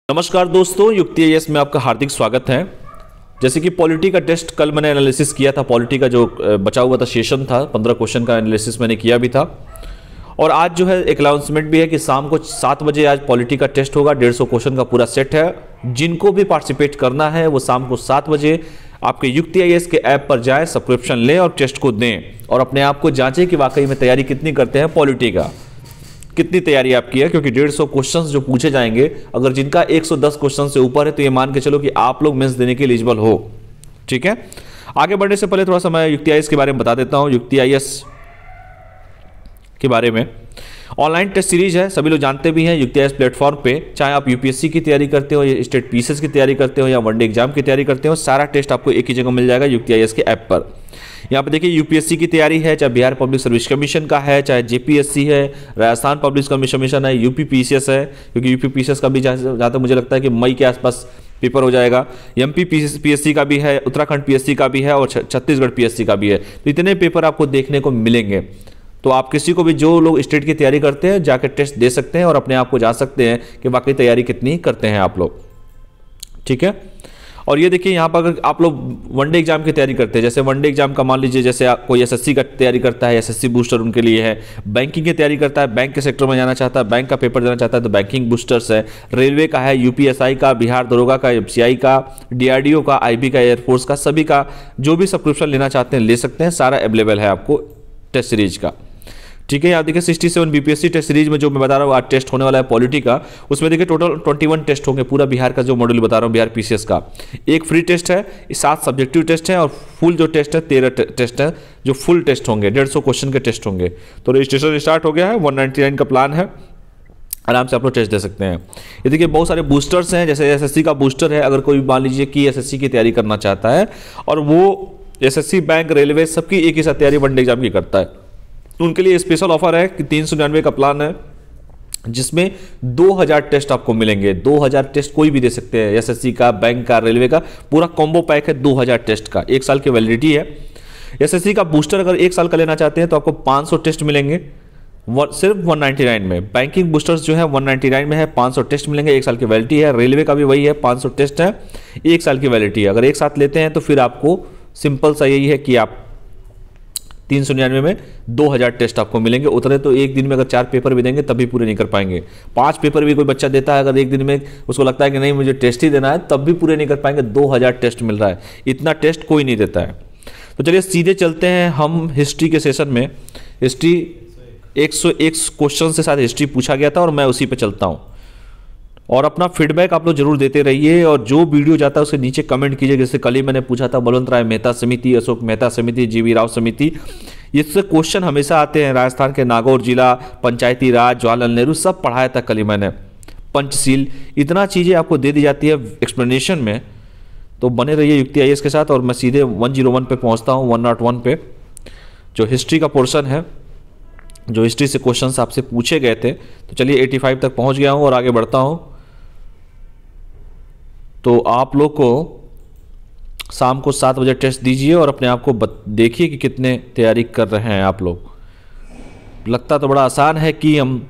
नमस्कार दोस्तों, युक्ति आईएएस में आपका हार्दिक स्वागत है। जैसे कि पॉलिटी का टेस्ट कल मैंने एनालिसिस किया था। पॉलिटी का जो बचा हुआ था सेशन था, 15 क्वेश्चन का एनालिसिस मैंने किया भी था। और आज जो है एक अनाउंसमेंट भी है कि शाम को 7 बजे आज पॉलिटी का टेस्ट होगा। 150 क्वेश्चन का पूरा सेट है। जिनको भी पार्टिसिपेट करना है वो शाम को 7 बजे आपके युक्ति आईएएस के ऐप पर जाएँ, सब्सक्रिप्शन लें और टेस्ट को दें और अपने आप को जाँचें कि वाकई में तैयारी कितनी करते हैं, पॉलिटी का कितनी तैयारी आपकी है। क्योंकि 150 क्वेश्चंस जो पूछे जाएंगे, अगर जिनका 110 क्वेश्चन से ऊपर है तो ये मान के चलो कि आप लोग मेंस देने के एलिजिबल हो। ठीक है, आगे बढ़ने से पहले थोड़ा सा मैं युक्ति आईएएस के बारे में बता देता हूं। युक्ति आईएएस के बारे में ऑनलाइन टेस्ट सीरीज है, सभी लोग जानते भी हैं। युक्ति आईएएस प्लेटफॉर्म पे चाहे आप यूपीएससी की तैयारी करते हो या स्टेट पीसीएस की तैयारी करते हो या वनडे एग्जाम की तैयारी करते हो, सारा टेस्ट आपको एक ही जगह मिल जाएगा युक्ति आईएएस के ऐप पर। यहाँ पे देखिए, यूपीएससी की तैयारी है, चाहे बिहार पब्लिक सर्विस कमीशन का है, चाहे जेपीएससी है, राजस्थान पब्लिक कमीशन है, यूपी पीसीएस है, क्योंकि यूपी पीसीएस का भी जहाँ तक मुझे लगता है कि मई के आसपास पेपर हो जाएगा। एमपी पीएससी का भी है, उत्तराखंड पीएससी का भी है और छत्तीसगढ़ पीएससी का भी है। तो इतने पेपर आपको देखने को मिलेंगे। तो आप किसी को भी, जो लोग स्टेट की तैयारी करते हैं, जाकर टेस्ट दे सकते हैं और अपने आप को जान सकते हैं कि वाकई तैयारी कितनी करते हैं आप लोग। ठीक है, और ये देखिए यहाँ पर अगर आप लोग वनडे एग्जाम की तैयारी करते हैं, जैसे वनडे एग्जाम का मान लीजिए, जैसे कोई एसएससी का तैयारी करता है, एसएससी बूस्टर उनके लिए है। बैंकिंग की तैयारी करता है, बैंक के सेक्टर में जाना चाहता है, बैंक का पेपर देना चाहता है तो बैंकिंग बूस्टर्स है। रेलवे का है, यूपीएसआई का, बिहार दरोगा का, एफसीआई का, डीआरडीओ का, आईबी का, एयरफोर्स का, सभी का जो भी सब्सक्रिप्शन लेना चाहते हैं ले सकते हैं। सारा अवेलेबल है आपको टेस्ट सीरीज का। ठीक है, आप देखिए 67 बीपीएससी टेस्ट सीरीज में जो मैं बता रहा हूँ आज टेस्ट होने वाला है पॉलिटी का, उसमें देखिए टोटल 21 टेस्ट होंगे। पूरा बिहार का जो मॉड्यूल बता रहा हूँ, बिहार पीसीएस का, एक फ्री टेस्ट है, 7 सब्जेक्टिव टेस्ट है और फुल जो टेस्ट है 13 टेस्ट है, जो फुल टेस्ट होंगे, 150 क्वेश्चन के टेस्ट होंगे। तो रजिस्ट्रेशन स्टार्ट हो गया है, 199 का प्लान है, आराम से आप लोग टेस्ट दे सकते हैं। ये देखिए बहुत सारे बूस्टर्स हैं, जैसे एसएससी का बूस्टर है। अगर कोई मान लीजिए कि एसएससी की तैयारी करना चाहता है और वो एसएससी, बैंक, रेलवे सबकी एक ही साथ तैयारी वनडे एग्जाम की करता है, तो उनके लिए स्पेशल ऑफर है कि 399 का प्लान है, जिसमें 2000 टेस्ट आपको मिलेंगे। 2000 टेस्ट कोई भी दे सकते हैं, एसएससी का, बैंक का, रेलवे का, पूरा कॉम्बो पैक है 2000 टेस्ट का। 1 साल की वैलिडिटी है। एसएससी का बूस्टर अगर 1 साल का लेना चाहते हैं तो आपको 500 टेस्ट मिलेंगे सिर्फ 199 में। बैंकिंग बूस्टर्स जो है 199 में है, 500 टेस्ट मिलेंगे, 1 साल की वैलिडिटी है। रेलवे का भी वही है, 500 टेस्ट है, 1 साल की वैलिडिटी है। अगर एक साथ लेते हैं तो फिर आपको सिंपल सा यही है कि आप 399 में 2000 टेस्ट आपको मिलेंगे। उतरे तो एक दिन में अगर 4 पेपर भी देंगे तब भी पूरे नहीं कर पाएंगे। 5 पेपर भी कोई बच्चा देता है, अगर एक दिन में उसको लगता है कि नहीं मुझे टेस्ट ही देना है, तब भी पूरे नहीं कर पाएंगे। 2000 टेस्ट मिल रहा है, इतना टेस्ट कोई नहीं देता है। तो चलिए सीधे चलते हैं हम हिस्ट्री के सेशन में। हिस्ट्री 101 क्वेश्चन से साथ हिस्ट्री पूछा गया था और मैं उसी पर चलता हूँ। और अपना फीडबैक आप लोग जरूर देते रहिए और जो वीडियो जाता है उसके नीचे कमेंट कीजिए। जैसे कल ही मैंने पूछा था बलवंत राय मेहता समिति, अशोक मेहता समिति, जीवी राव समिति, इससे क्वेश्चन हमेशा आते हैं। राजस्थान के नागौर जिला, पंचायती राज, जवाहरलाल नेहरू, सब पढ़ाया था कल ही मैंने। पंचशील, इतना चीज़ें आपको दे दी जाती है एक्सप्लेनेशन में। तो बने रहिए युक्ति आईएएस के साथ और मैं सीधे 101 पे पहुँचता हूँ, 101 पे, जो हिस्ट्री का पोर्शन है, जो हिस्ट्री से क्वेश्चन आपसे पूछे गए थे। तो चलिए 85 तक पहुँच गया हूँ और आगे बढ़ता हूँ। तो आप लोग को शाम को 7 बजे टेस्ट दीजिए और अपने आप को देखिए कि कितने तैयारी कर रहे हैं आप लोग। लगता तो बड़ा आसान है कि हम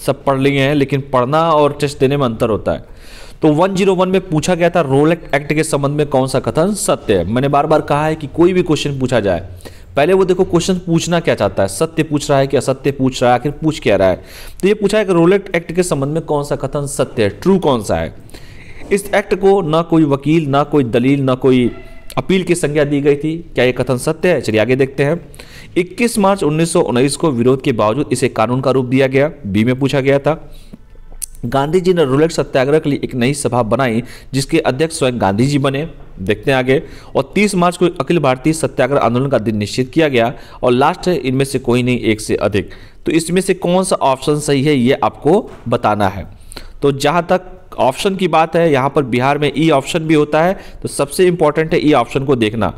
सब पढ़ लिए हैं, लेकिन पढ़ना और टेस्ट देने में अंतर होता है। तो 101 में पूछा गया था रोलेट एक्ट के संबंध में कौन सा कथन सत्य है। मैंने बार बार कहा है कि कोई भी क्वेश्चन पूछा जाए, पहले वो देखो क्वेश्चन पूछना क्या चाहता है, सत्य पूछ रहा है कि असत्य पूछ रहा है, आखिर पूछ क्या रहा है। तो ये पूछा है कि रोलेट एक्ट के संबंध में कौन सा कथन सत्य है, ट्रू कौन सा है। इस एक्ट को ना कोई वकील, ना कोई दलील, ना कोई अपील की संज्ञा दी गई थी। क्या यह कथन सत्य है? चलिए आगे देखते हैं। 21 मार्च 1919 को विरोध के बावजूद इसे कानून का रूप दिया गया, बी में पूछा गया था। गांधी जी ने रोलेट सत्याग्रह के लिए एक नई सभा बनाई जिसके अध्यक्ष स्वयं गांधी जी बने, देखते हैं आगे। और 30 मार्च को अखिल भारतीय सत्याग्रह आंदोलन का दिन निश्चित किया गया। और लास्ट है, इनमें से कोई नहीं, एक से अधिक। तो इसमें से कौन सा ऑप्शन सही है ये आपको बताना है। तो जहाँ तक ऑप्शन की बात है, यहाँ पर बिहार में ई ऑप्शन भी होता है, तो सबसे इंपॉर्टेंट है ई ऑप्शन को देखना।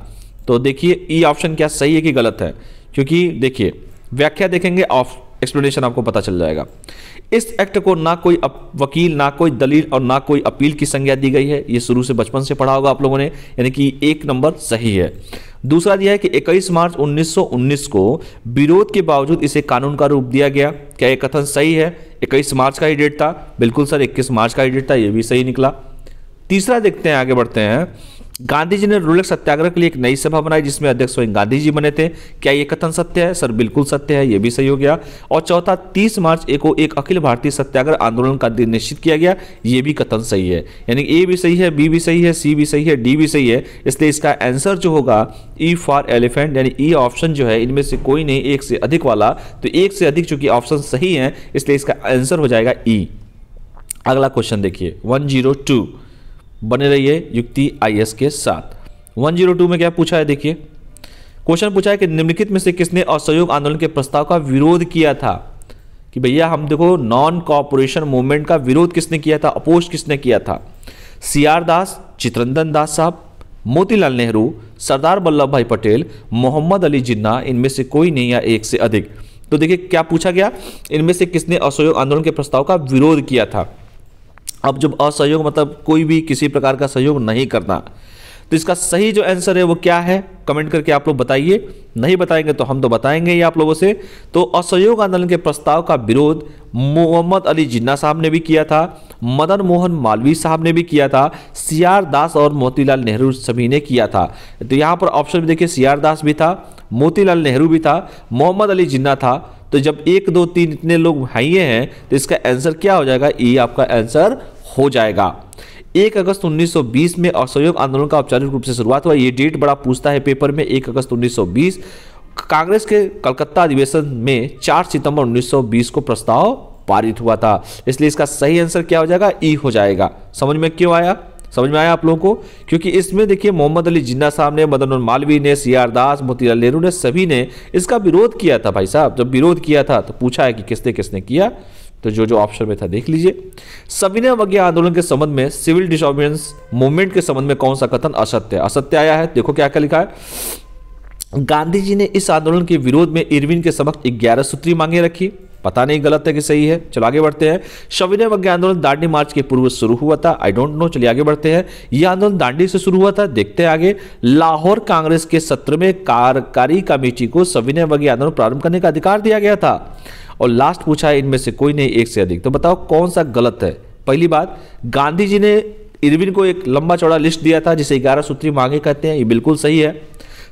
तो देखिए ई ऑप्शन क्या सही है कि गलत है, क्योंकि देखिए व्याख्या देखेंगे एक्सप्लेनेशन आपको पता चल जाएगा। इस एक्ट को ना कोई वकील, ना कोई दलील और ना कोई अपील की संज्ञा दी गई है। ये शुरू से बचपन से पढ़ा होगा आप लोगों ने, यानी कि 1 नंबर सही है। दूसरा दिया है कि 21 मार्च 1919 को विरोध के बावजूद इसे कानून का रूप दिया गया। क्या यह कथन सही है? 21 मार्च का ही डेट था। बिल्कुल सर, 21 मार्च का ही डेट था, यह भी सही निकला। तीसरा देखते हैं, आगे बढ़ते हैं। गांधी जी ने रोलेक्स सत्याग्रह के लिए एक नई सभा बनाई जिसमें अध्यक्ष स्वयं गांधी जी बने थे। क्या यह कथन सत्य है? सर बिल्कुल सत्य है, यह भी सही हो गया। और चौथा, 30 मार्च को एक अखिल भारतीय सत्याग्रह आंदोलन का दिन निश्चित किया गया, यह भी कथन सही है। यानी ए भी सही है, बी भी सही है, सी भी सही है, डी भी सही है। इसलिए इसका आंसर जो होगा ई फॉर एलिफेंट, यानी ई ऑप्शन जो है इनमें से कोई नहीं, एक से अधिक वाला। तो एक से अधिक चूंकि ऑप्शन सही है इसलिए इसका आंसर हो जाएगा ई। अगला क्वेश्चन देखिए 102, बने रहिए युक्ति IAS के साथ। 102 में क्या पूछा है, देखिए क्वेश्चन पूछा है कि निम्नलिखित में से किसने असहयोग आंदोलन के प्रस्ताव का विरोध किया था। कि भैया हम देखो, नॉन कॉर्पोरेशन मूवमेंट का विरोध किसने किया था, अपोज किसने किया था? CR दास, चित्तरंजन दास साहब, मोतीलाल नेहरू, सरदार वल्लभ भाई पटेल, मोहम्मद अली जिन्ना, इनमें से कोई नहीं या एक से अधिक। तो देखिए क्या पूछा गया, इनमें से किसने असहयोग आंदोलन के प्रस्ताव का विरोध किया था। अब जब असहयोग मतलब कोई भी किसी प्रकार का सहयोग नहीं करना, तो इसका सही जो आंसर है वो क्या है, कमेंट करके आप लोग बताइए। नहीं बताएंगे तो हम तो बताएंगे ही आप लोगों से। तो असहयोग आंदोलन के प्रस्ताव का विरोध मोहम्मद अली जिन्ना साहब ने भी किया था, मदन मोहन मालवीय साहब ने भी किया था, CR दास और मोतीलाल नेहरू सभी ने किया था। तो यहाँ पर ऑप्शन में देखिए CR दास भी था, मोतीलाल नेहरू भी था, मोहम्मद अली जिन्ना था। तो जब 1 2 3 इतने लोग हैं तो इसका आंसर क्या हो जाएगा, ई आपका आंसर हो जाएगा। 1 अगस्त 1920 में असहयोग आंदोलन का औपचारिक रूप से शुरुआत हुआ। ये डेट बड़ा पूछता है पेपर में, 1 अगस्त 1920। कांग्रेस के कलकत्ता अधिवेशन में 4 सितंबर 1920 को प्रस्ताव पारित हुआ था। इसलिए इसका सही आंसर क्या हो जाएगा, ई हो जाएगा। समझ में क्यों आया? समझ में आया आप लोगों को? क्योंकि इसमें देखिए मोहम्मद अली जिन्ना साहब ने, मदन मोहन मालवीय ने, CR दास, मोतीलाल नेहरू ने, सभी ने इसका विरोध किया था। भाई साहब जब विरोध किया था तो पूछा है कि किसने किसने किया, तो जो जो ऑप्शन में था देख लीजिए। सविनय अवज्ञा आंदोलन के संबंध में, सिविल डिसोबीडियंस मूवमेंट के संबंध में कौन सा कथन असत्य है? असत्य आया है। देखो क्या क्या लिखा है। गांधी जी ने इस आंदोलन के विरोध में इरविन के समक्ष 11 सूत्री मांगे रखी। पता नहीं गलत है कि सही है, चलो आगे बढ़ते हैं। सविनय अवज्ञा आंदोलन दांडी मार्च के पूर्व शुरू हुआ था। आई डोंट नो, चलिए आगे बढ़ते हैं। यह आंदोलन दांडी से शुरू हुआ था, देखते हैं आगे। लाहौर कांग्रेस के सत्र में कार्यकारी कमेटी को सविनय अवज्ञा आंदोलन प्रारंभ करने का अधिकार दिया गया था। और लास्ट पूछा है इनमें से कोई नहीं, एक से अधिक। तो बताओ कौन सा गलत है। पहली बात, गांधी जी ने इरविन को एक लंबा चौड़ा लिस्ट दिया था जिसे 11 सूत्री मांगे कहते हैं, ये बिल्कुल सही है।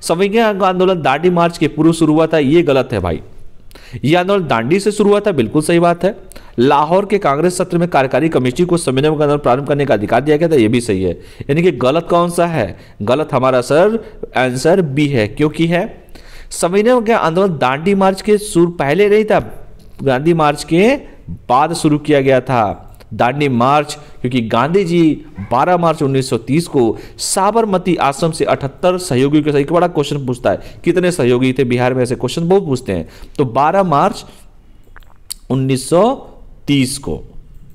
सविनय आंदोलन दांडी मार्च के पूर्व शुरू हुआ था, ये गलत है भाई। यह आंदोलन दांडी से शुरू हुआ था, बिल्कुल सही बात है। लाहौर के कांग्रेस सत्र में कार्यकारी कमेटी को सविनय आंदोलन प्रारंभ करने का अधिकार दिया गया था, यह भी सही है। यानी कि गलत कौन सा है? गलत हमारा सर आंसर बी है। क्योंकि है सविनय आंदोलन दांडी मार्च के शुरू पहले नहीं था, गांधी मार्च के बाद शुरू किया गया था दांडी मार्च। क्योंकि गांधी जी 12 मार्च 1930 को साबरमती आश्रम से 78 सहयोगियों के साथ, एक बड़ा क्वेश्चन पूछता है कितने सहयोगी थे बिहार में, ऐसे क्वेश्चन बहुत पूछते हैं। तो 12 मार्च 1930 को,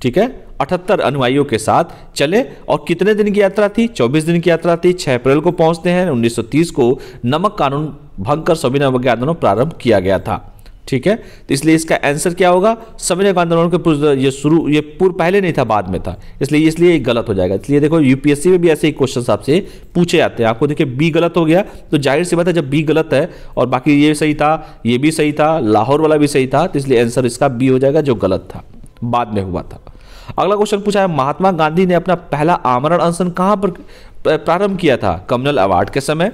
ठीक है, 78 अनुयायियों के साथ चले। और कितने दिन की यात्रा थी? 24 दिन की यात्रा थी। 6 अप्रैल को पहुंचते हैं। 1930 को नमक कानून भंग कर सविनय अवज्ञा आंदोलन प्रारंभ किया गया था, ठीक है। तो इसलिए इसका आंसर क्या होगा, सविनय आंदोलन के ये पूर्व पहले नहीं था, बाद में था, इसलिए गलत हो जाएगा। इसलिए देखो यूपीएससी में भी ऐसे ही क्वेश्चन आपसे पूछे जाते हैं। आपको देखिए बी गलत हो गया, तो जाहिर सी बात है जब बी गलत है और बाकी ये सही था, ये भी सही था, लाहौर वाला भी सही था, तो इसलिए आंसर इसका बी हो जाएगा जो गलत था, बाद में हुआ था। अगला क्वेश्चन पूछा है, महात्मा गांधी ने अपना पहला आमरण अनशन कहां पर प्रारंभ किया था? कम्युनल अवार्ड के समय,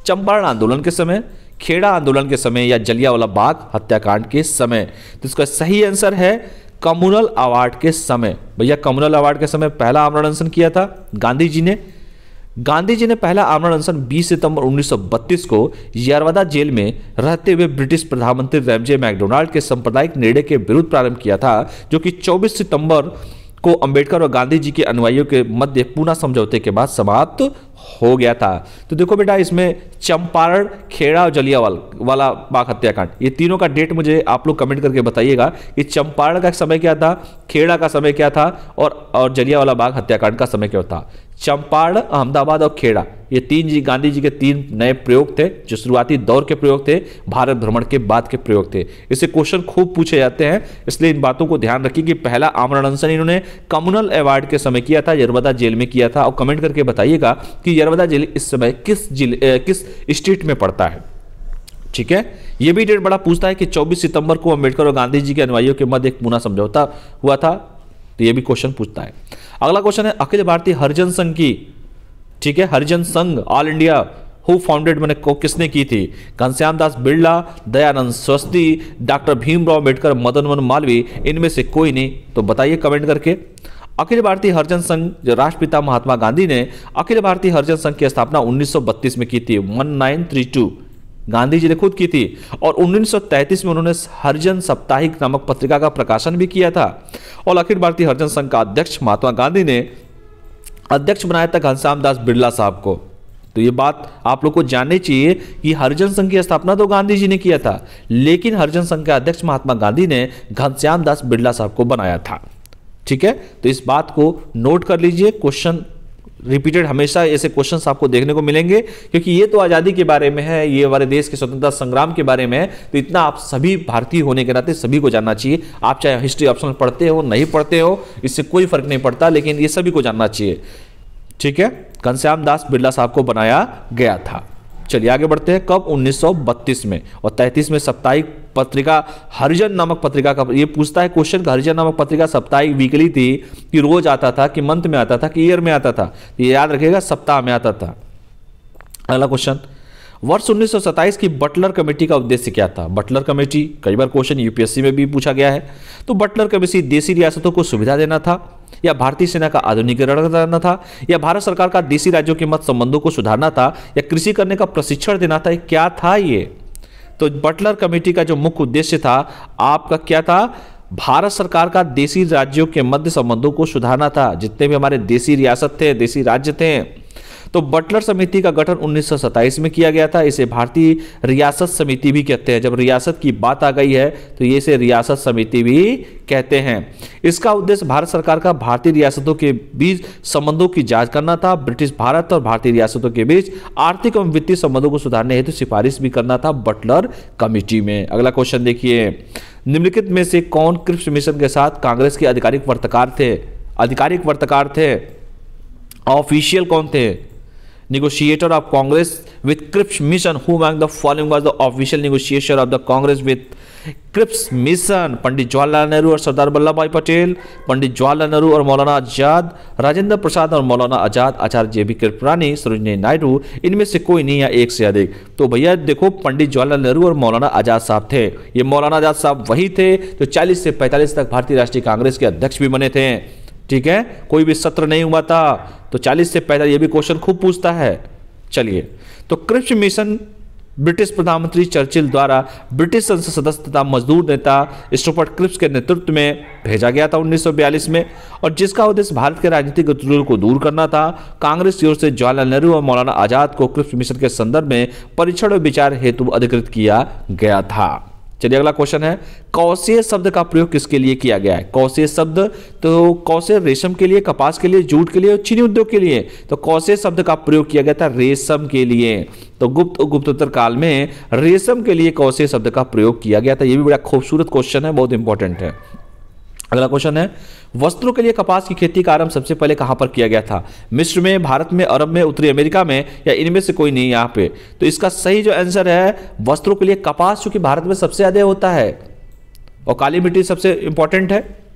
चंपारण आंदोलन के समय, खेड़ा आंदोलन के समय या जलियांवाला बाग हत्याकांड के समय? तो इसका सही आंसर है कम्युनल अवार्ड के समय। भैया कम्युनल अवार्ड के समय पहला आमरण अनशन किया था गांधी जी ने। गांधी जी ने पहला आमरण अनशन 20 सितंबर 1932 को यरवदा जेल में रहते हुए ब्रिटिश प्रधानमंत्री रैमजे मैकडोनाल्ड के सांप्रदायिक निर्णय के विरुद्ध प्रारंभ किया था, जो कि 24 सितंबर को अंबेडकर और गांधी जी के अनुयायियों के मध्य पूना समझौते के बाद समाप्त हो गया था। तो देखो बेटा, इसमें चंपारण, खेड़ा और जलियांवाला बाग हत्याकांड, ये तीनों का डेट मुझे आप लोग कमेंट करके बताइएगा कि चंपारण का समय क्या था, खेड़ा का समय क्या था और जलियांवाला बाग हत्याकांड का समय क्या था। चंपारण, अहमदाबाद और खेड़ा, ये तीन जी गांधी जी के तीन नए प्रयोग थे जो शुरुआती दौर के प्रयोग थे, भारत भ्रमण के बाद के प्रयोग थे। इससे क्वेश्चन खूब पूछे जाते हैं, इसलिए इन बातों को ध्यान रखिए कि पहला आमरण अनशन इन्होंने कम्युनल अवार्ड के समय किया था, यरवदा जेल में किया था। और कमेंट करके बताइएगा कि यरवदा जेल इस समय किस स्टेट में पड़ता है। ठीक है, यह भी डेट बड़ा पूछता है कि 24 सितंबर को अम्बेडकर और गांधी जी के अनुयायियों के मध्य एक पूना समझौता हुआ था, तो यह भी क्वेश्चन पूछता है। अगला क्वेश्चन है अखिल भारतीय हरिजन संघ की, ठीक है, हरिजन संघ ऑल इंडिया हु फाउंडेड मैंने को किसने की थी। घनश्याम दास बिरला, दयानंद सरस्वती, डॉक्टर भीमराव अम्बेडकर, मदन मोहन मालवीय, इनमें से कोई नहीं। तो बताइए कमेंट करके। अखिल भारतीय हरिजन संघ, जो राष्ट्रपिता महात्मा गांधी ने अखिल भारतीय हरिजन संघ की स्थापना 1932 में की थी, 1932 गांधी जी ने खुद की थी। और 1933 में उन्होंने हरिजन साप्ताहिक नामक पत्रिका का प्रकाशन भी किया था। और अखिल भारतीय हरिजन संघ का अध्यक्ष महात्मा गांधी ने अध्यक्ष बनाया था घनश्याम दास बिरला साहब को। तो ये बात आप लोग को जाननी चाहिए कि हरिजन संघ की स्थापना तो गांधी जी ने किया था, लेकिन हरिजन संघ के अध्यक्ष महात्मा गांधी ने घनश्याम दास बिरला साहब को बनाया था। ठीक है, तो इस बात को नोट कर लीजिए। क्वेश्चन रिपीटेड हमेशा ऐसे क्वेश्चंस आपको देखने को मिलेंगे, क्योंकि ये तो आज़ादी के बारे में है, ये हमारे देश के स्वतंत्रता संग्राम के बारे में है। तो इतना आप सभी भारतीय होने के नाते सभी को जानना चाहिए। आप चाहे हिस्ट्री ऑप्शन पढ़ते हो नहीं पढ़ते हो, इससे कोई फर्क नहीं पड़ता, लेकिन ये सभी को जानना चाहिए। ठीक है, घनश्याम दास बिरला साहब को बनाया गया था। चलिए आगे बढ़ते हैं। कब? 1932 में। और 33 में साप्ताहिक पत्रिका हरिजन नामक पत्रिका का ये पूछता है क्वेश्चन, हरिजन नामक पत्रिका साप्ताहिक वीकली थी कि रोज आता था कि मंथ में आता था कि ईयर में आता था। ये याद रखिएगा, सप्ताह में आता था। अगला क्वेश्चन, वर्ष 1927 की बटलर कमेटी का उद्देश्य क्या था। बटलर कमेटी कई बार क्वेश्चन यूपीएससी में भी पूछा गया है। तो बटलर कमेटी देशी रियासतों को सुविधा देना था, या भारतीय सेना का आधुनिकीकरण करना था, या भारत सरकार का देशी राज्यों के मध्य संबंधों को सुधारना था, या कृषि करने का प्रशिक्षण देना था। क्या था ये? तो बटलर कमेटी का जो मुख्य उद्देश्य था आपका क्या था? भारत सरकार का देशी राज्यों के मध्य संबंधों को सुधारना था। जितने भी हमारे देशी रियासत थे, देशी राज्य थे, तो बटलर समिति का गठन 1927 में किया गया था। इसे भारतीय रियासत समिति भी कहते हैं। जब रियासत की बात आ गई है तो ये इसे रियासत समिति भी कहते हैं। इसका उद्देश्य भारत सरकार का भारतीय रियासतों के बीच संबंधों की जांच करना था। ब्रिटिश भारत और भारतीय रियासतों के बीच आर्थिक एवं वित्तीय संबंधों को सुधारने हेतु सिफारिश भी करना था बटलर कमेटी में। अगला क्वेश्चन देखिए, निम्नलिखित में से कौन क्रिप्स मिशन के साथ कांग्रेस के आधिकारिक वार्ताकार थे? ऑफिशियल कौन थे? Negotiator of Congress with Cripps Mission. Who among the following was the official negotiator of the Congress with Cripps Mission? Pandit Jawaharlal Nehru और सरदार वल्लभ भाई पटेल, पंडित जवाहरलाल नेहरू और मौलाना आजाद, राजेंद्र प्रसाद और मौलाना आजाद, आचार्य जे बी कृपलानी, सरोजिनी नायडू, इनमें से कोई नहीं या एक से अधिक। तो भैया देखो, पंडित जवाहरलाल नेहरू और मौलाना आजाद साहब थे। ये मौलाना आजाद साहब वही थे जो 40 से 45 तक भारतीय राष्ट्रीय कांग्रेस के अध्यक्ष भी बने थे। ठीक है, कोई भी सत्र नहीं हुआ था। तो 40 से 45, ये भी क्वेश्चन खूब पूछता है। चलिए, तो क्रिप्स मिशन ब्रिटिश प्रधानमंत्री चर्चिल द्वारा ब्रिटिश संसद सदस्य तथा मजदूर नेता स्टुअर्ट क्रिप्स के नेतृत्व में भेजा गया था 1942 में, और जिसका उद्देश्य भारत के राजनीतिक गतिरोध को दूर करना था। कांग्रेस की ओर से जवाहरलाल नेहरू और मौलाना आजाद को क्रिप्स मिशन के संदर्भ में परीक्षण और विचार हेतु अधिकृत किया गया था। चलिए अगला क्वेश्चन है, कौशेय शब्द का प्रयोग किसके लिए किया गया है? कौशेय शब्द, तो कौशेय रेशम के लिए, कपास के लिए, जूट के लिए और चीनी उद्योग के लिए। तो कौशेय शब्द का प्रयोग किया गया था रेशम के लिए। तो गुप्तोत्तर काल में रेशम के लिए कौशेय शब्द का प्रयोग किया गया था। यह भी बड़ा खूबसूरत क्वेश्चन है, बहुत इंपॉर्टेंट है। अगला क्वेश्चन है, वस्त्रों के लिए कपास की खेती का आरंभ सबसे पहले कहां पर किया गया था? मिस्र में, भारत में, अरब में, उत्तरी अमेरिका में, या इनमें से कोई नहीं यहां पे? तो इसका सही जो आंसर है, वस्त्रों के लिए कपास, क्योंकि भारत में सबसे ज्यादा होता है और काली मिट्टी सबसे इंपॉर्टेंट है।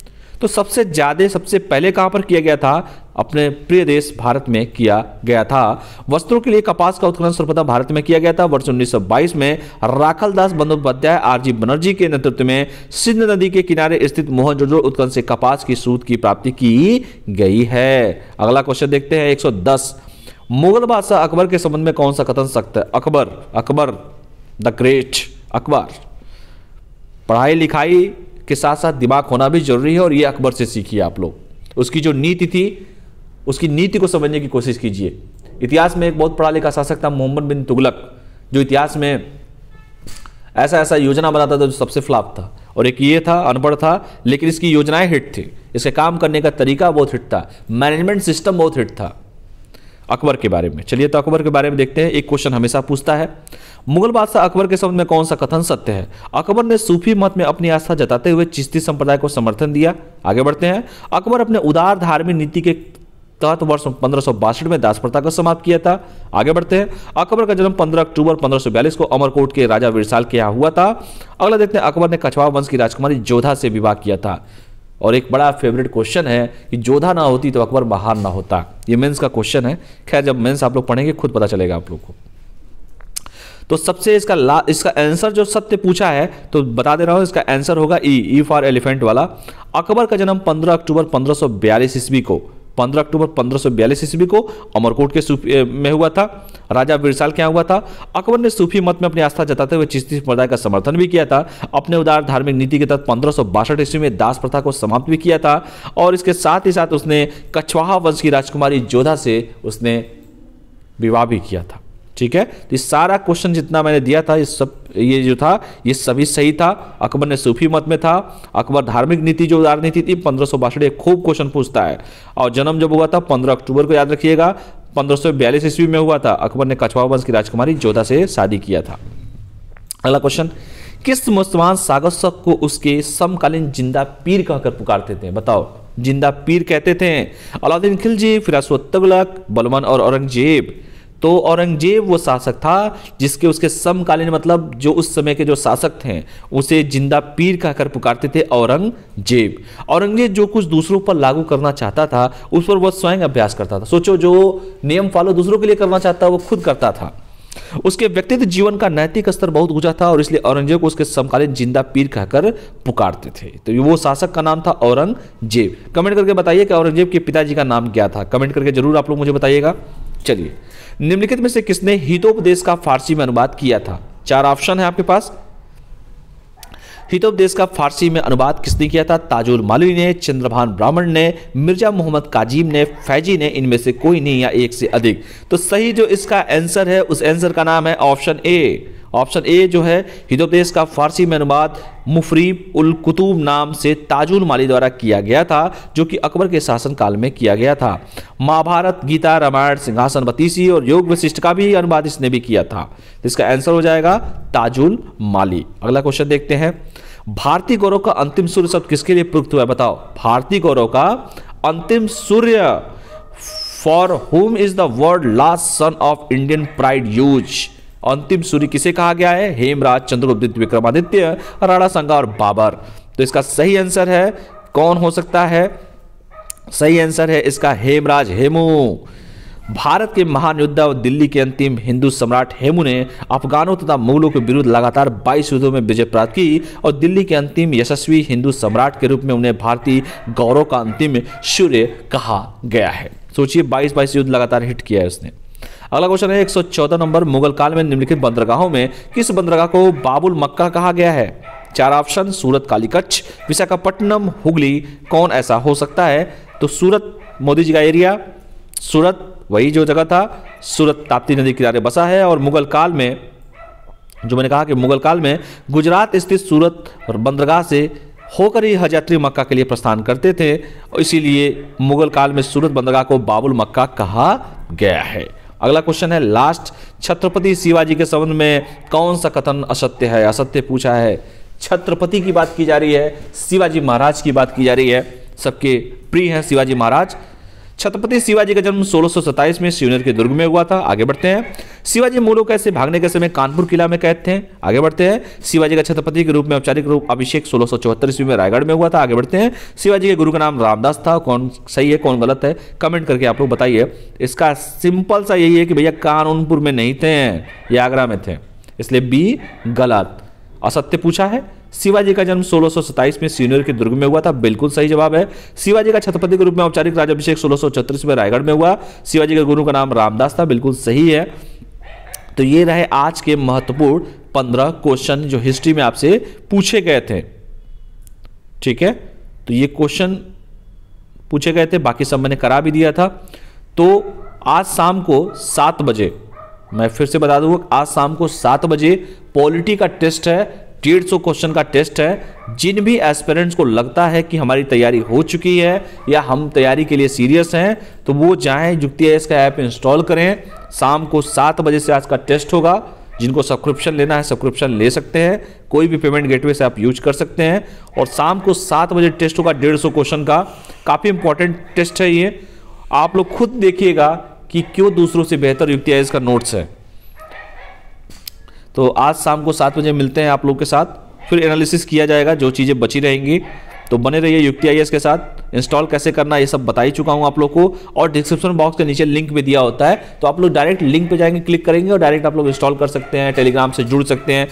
तो सबसे ज्यादा सबसे पहले कहां पर किया गया था? अपने प्रिय देश भारत में किया गया था। वस्त्रों के लिए कपास का उत्खनन सर्वप्रथम भारत में किया गया था वर्ष 1922 में राखल दास बंदोपाध्याय, आरजी बनर्जी के नेतृत्व में सिंध नदी के किनारे स्थित मोहनजोदड़ो उत्खनन से कपास की सूत की प्राप्ति की गई है। अगला क्वेश्चन देखते हैं, 110, मुगल बादशाह अकबर के संबंध में कौन सा कथन सख्त है? Akbar the great, Akbar. पढ़ाई लिखाई के साथ साथ दिमाग होना भी जरूरी है, और ये अकबर से सीखिए आप लोग। उसकी जो नीति थी, उसकी नीति को समझने की कोशिश कीजिए। इतिहास में एक बहुत पढ़ा लिखा शासक था मोहम्मद बिन तुगलक, जो इतिहास में ऐसा ऐसा योजना बनाता था जो सबसे फ्लॉप था। और एक ये था, अनपढ़ था, लेकिन इसकी योजनाएं हिट थी, इसके काम करने का तरीका बहुत हिट था, मैनेजमेंट सिस्टम बहुत हिट था। अकबर के बारे में, चलिए तो अकबर के बारे में देखते हैं। एक क्वेश्चन हमेशा पूछता है, मुगल बादशाह अकबर के संबंध में कौन सा कथन सत्य है? अकबर ने सूफी मत में अपनी आस्था जताते हुए चिश्ती संप्रदाय को समर्थन दिया। आगे बढ़ते हैं। अकबर अपने उदार धार्मिक नीति के तहत वर्ष 1562 में दास प्रथा को समाप्त किया था। आगे बढ़ते हैं। अकबर का जन्म 15 अक्टूबर 1542 को अमरकोट के राजा विरसाल के यहाँ हुआ था। अगला देखते हैं, अकबर ने कछवाहा वंश की राजकुमारी जोधा से विवाह किया था। और एक बड़ा फेवरेट क्वेश्चन है कि जोधा ना होती तो अकबर महान ना होता। ये मेंस का क्वेश्चन है। खैर जब मेंस आप लोग पढ़ेंगे खुद पता चलेगा आप लोग को। तो सबसे इसका आंसर जो सत्य पूछा है तो बता दे रहा हूं, इसका आंसर होगा ई फॉर एलिफेंट वाला। अकबर का जन्म 15 अक्टूबर 1542 ईस्वी को 15 अक्टूबर 1542 ईस्वी को अमरकोट के में हुआ था, राजा विरसाल के यहाँ हुआ था। अकबर ने सूफी मत में अपनी आस्था जताते हुए चिश्ती संप्रदाय का समर्थन भी किया था। अपने उदार धार्मिक नीति के तहत 1562 ईस्वी में दास प्रथा को समाप्त भी किया था। और इसके साथ ही साथ उसने कछवाहा वंश की राजकुमारी जोधा से उसने विवाह भी किया था। ठीक है, तो इस सारा क्वेश्चन जितना मैंने दिया था ये जो था ये सभी सही था। अकबर ने सूफी मत में था। अकबर धार्मिक नीति जो उदार नीति थी 1562 खूब क्वेश्चन पूछता है। और जन्म जब हुआ था 15 अक्टूबर को याद रखिएगा 1542 ईस्वी में हुआ था। अकबर ने कछवाहा वंश की राजकुमारी जोधा से शादी किया था। अगला क्वेश्चन, किस मुसलमान शासक को उसके समकालीन जिंदा पीर कहकर पुकारते थे? बताओ, जिंदा पीर कहते थे। अलाउद्दीन खिलजी, फिरोज तुगलक, बलबन और औरंगजेब। तो औरंगजेब वो शासक था जिसके उसके समकालीन मतलब जो उस समय के जो शासक थे उसे जिंदा पीर कहकर पुकारते थे औरंगजेब। औरंगजेब जो कुछ दूसरों पर लागू करना चाहता था उस पर वो स्वयं अभ्यास करता था। सोचो, जो नियम फॉलो दूसरों के लिए करना चाहता वो खुद करता था। उसके व्यक्तिगत जीवन का नैतिक स्तर बहुत ऊंचा था और इसलिए औरंगजेब को उसके समकालीन जिंदा पीर कहकर पुकारते थे। तो वो शासक का नाम था औरंगजेब। कमेंट करके बताइए कि औरंगजेब के पिताजी का नाम क्या था। कमेंट करके जरूर आप लोग मुझे बताइएगा। चलिए, निम्नलिखित में से किसने हितोपदेश का फारसी में अनुवाद किया था? 4 ऑप्शन है आपके पास। हितोपदेश का फारसी में अनुवाद किसने किया था? ताजुल मालवी ने, चंद्रभान ब्राह्मण ने, मिर्जा मोहम्मद काजिम ने, फैजी ने, इनमें से कोई नहीं या एक से अधिक। तो सही जो इसका आंसर है उस आंसर का नाम है ऑप्शन ए। ऑप्शन ए जो है हितोपदेश का फारसी में अनुवाद मुफरीब उल कुतुब नाम से ताजुल माली द्वारा किया गया था, जो कि अकबर के शासन काल में किया गया था। महाभारत, गीता, रामायण, सिंहासन बतीसी और योग वशिष्ठ का भी अनुवाद इसने भी किया था। तो इसका आंसर हो जाएगा ताजुल माली। अगला क्वेश्चन देखते हैं। भारतीय गौरव का अंतिम सूर्य शब्द किसके लिए प्रयुक्त हुआ है? बताओ, भारतीय गौरव का अंतिम सूर्य, for whom is the word last sun of Indian pride use. अंतिम सूर्य किसे कहा गया है? हेमराज, चंद्रगुप्त, विक्रमादित्य, राणा सांगा और बाबर। तो इसका सही आंसर है कौन हो सकता है? सही आंसर है इसका हेमराज, हेमू। भारत के महान योद्धा और दिल्ली के अंतिम हिंदू सम्राट हेमू ने अफगानों तथा मुगलों के विरुद्ध लगातार 22 युद्धों में विजय प्राप्त की और दिल्ली के अंतिम यशस्वी हिंदू सम्राट के रूप में उन्हें भारतीय गौरव का अंतिम सूर्य कहा गया है। सोचिए, 22 युद्ध लगातार हिट किया है उसने। अगला क्वेश्चन है 114 नंबर। मुगल काल में निम्नलिखित बंदरगाहों में किस बंदरगाह को बाबुल मक्का कहा गया है? 4 ऑप्शन, सूरत, कालीकच्छ, विशाखापट्टनम, हुगली। कौन ऐसा हो सकता है? तो सूरत मोदी जी का एरिया, सूरत वही जो जगह था, सूरत ताप्ती नदी किनारे बसा है। और मुगल काल में जो मैंने कहा कि मुगल काल में गुजरात स्थित सूरत और बंदरगाह से होकर ही हज यात्री मक्का के लिए प्रस्थान करते थे, इसीलिए मुगल काल में सूरत बंदरगाह को बाबुल मक्का कहा गया है। अगला क्वेश्चन है लास्ट। छत्रपति शिवाजी के संबंध में कौन सा कथन असत्य है? असत्य पूछा है। छत्रपति की बात की जा रही है, शिवाजी महाराज की बात की जा रही है। सबके प्रिय हैं शिवाजी महाराज। छत्रपति शिवाजी का जन्म 1627 में शिवनेर के दुर्ग में हुआ था। आगे बढ़ते हैं। शिवाजी मूलों कैसे भागने के समय कानपुर किला में कैद थे। आगे बढ़ते हैं। शिवाजी का छत्रपति के रूप में औपचारिक रूप अभिषेक 1674 ईस्वी में रायगढ़ में हुआ था। आगे बढ़ते हैं। शिवाजी के गुरु का नाम रामदास था। कौन सही है कौन गलत है कमेंट करके आप लोग बताइए। इसका सिंपल सा यही है कि भैया कानूनपुर में नहीं थे, ये आगरा में थे, इसलिए बी गलत। असत्य पूछा है। शिवाजी का जन्म 1627 में सीनियर के दुर्ग में हुआ था, बिल्कुल सही जवाब है। शिवाजी का छत्रपति के रूप में औपचारिक राज्याभिषेक 1634 में रायगढ़ में हुआ। शिवाजी के गुरु का नाम रामदास था, बिल्कुल सही है। तो ये रहे आज के महत्वपूर्ण 15 क्वेश्चन जो हिस्ट्री में आपसे पूछे गए थे। ठीक है, तो ये क्वेश्चन पूछे गए थे, बाकी सब मैंने करा भी दिया था। तो आज शाम को 7 बजे, मैं फिर से बता दूंगा, आज शाम को 7 बजे पॉलिटी का टेस्ट है, 150 क्वेश्चन का टेस्ट है। जिन भी एस्पिरेंट्स को लगता है कि हमारी तैयारी हो चुकी है या हम तैयारी के लिए सीरियस हैं, तो वो जाएं युक्ति आईएएस का ऐप इंस्टॉल करें। शाम को 7 बजे से आज का टेस्ट होगा। जिनको सब्सक्रिप्शन लेना है सब्सक्रिप्शन ले सकते हैं, कोई भी पेमेंट गेटवे से आप यूज कर सकते हैं। और शाम को 7 बजे टेस्ट होगा 150 क्वेश्चन का। काफ़ी इंपॉर्टेंट टेस्ट है ये, आप लोग खुद देखिएगा कि क्यों दूसरों से बेहतर युक्ति आईएएस का नोट्स है। तो आज शाम को 7 बजे मिलते हैं आप लोग के साथ, फिर एनालिसिस किया जाएगा, जो चीज़ें बची रहेंगी। तो बने रहिए युक्ति आईएएस के साथ। इंस्टॉल कैसे करना ये सब बता ही चुका हूं आप लोग को, और डिस्क्रिप्शन बॉक्स के नीचे लिंक भी दिया होता है, तो आप लोग डायरेक्ट लिंक पे जाएंगे, क्लिक करेंगे और डायरेक्ट आप लोग इंस्टॉल कर सकते हैं। टेलीग्राम से जुड़ सकते हैं।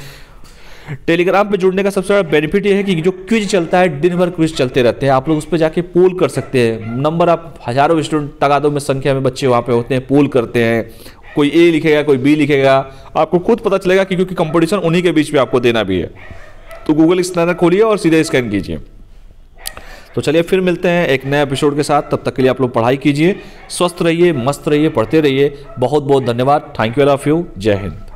टेलीग्राम पे जुड़ने का सबसे बड़ा बेनिफिट ये है कि जो क्विज चलता है, दिन भर क्विज चलते रहते हैं, आप लोग उस पर जाके पोल कर सकते हैं। नंबर आप हजारों स्टूडेंट, तादादों में संख्या में बच्चे वहाँ पे होते हैं, पोल करते हैं। कोई ए लिखेगा, कोई बी लिखेगा, आपको खुद पता चलेगा कि क्योंकि कंपटीशन उन्हीं के बीच में आपको देना भी है। तो गूगल स्कैनर खोलिए और सीधे स्कैन कीजिए। तो चलिए फिर मिलते हैं एक नए एपिसोड के साथ। तब तक के लिए आप लोग पढ़ाई कीजिए, स्वस्थ रहिए, मस्त रहिए, पढ़ते रहिए। बहुत बहुत धन्यवाद। Thank you all of you. जय हिंद।